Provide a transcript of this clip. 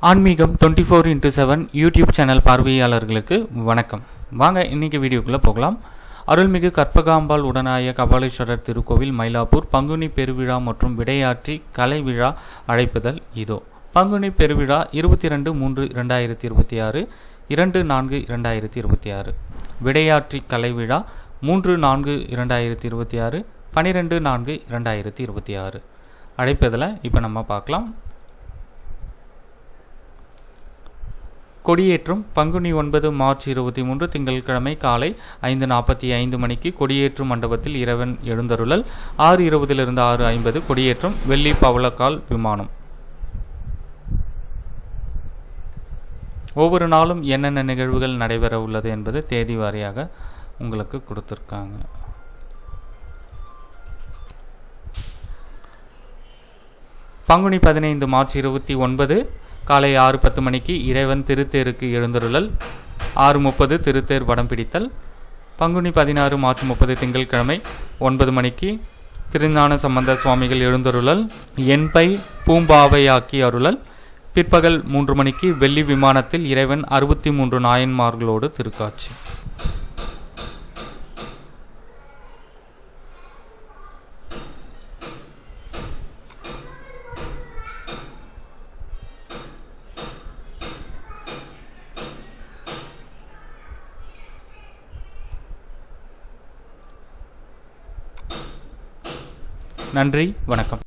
ஆன்மீகம் 24x7 YouTube channel பார்வையாளர்களுக்கு வணக்கம். வாங்க இன்னைக்கு வீடியோக்குள்ளே போகலாம். அருள்மிகு கற்பகாம்பாள் உடனாய கபாலீஸ்வரர் திருக்கோவில் மயிலாப்பூர் பங்குனி பெருவிழா மற்றும் விடையாற்றி கலை விழா அழைப்புதல் இதோ. பங்குனி பெருவிழா 22/3/2026 2/4/2026. விடையாற்றி கலை விழா 3/4/2026 12/4/2026. அழைப்பதில் இப்போ நம்ம பார்க்கலாம். கொடியேற்றம் பங்குனி 9 மார்ச் 23 திங்கட்கிழமை காலை 5:45 மணிக்கு கொடியேற்றும் மண்டபத்தில் இறைவன் எழுந்தருளல். 6:20 6:50 கொடியேற்றம் வெள்ளி பவளக்கால் விமானம். ஒவ்வொரு நாளும் என்னென்ன நிகழ்வுகள் நடைபெற உள்ளது என்பது தேதி வாரியாக உங்களுக்கு கொடுத்துருக்காங்க. பங்குனி 15 மார்ச் 29 காலை 6:10 மணிக்கு இறைவன் திருத்தேருக்கு எழுந்தருளல். 6:30 திருத்தேர் வடம் பிடித்தல். பங்குனி 16 மார்ச் 30 திங்கட்கிழமை 9 மணிக்கு திருஞான சம்பந்த சுவாமிகள் எழுந்தருளல். என்பை பூம்பாவையாக்கி அருளல். பிற்பகல் 3 மணிக்கு வெள்ளி விமானத்தில் இறைவன் 63 நாயன்மார்களோடு திருக்காட்சி. நன்றி, வணக்கம்.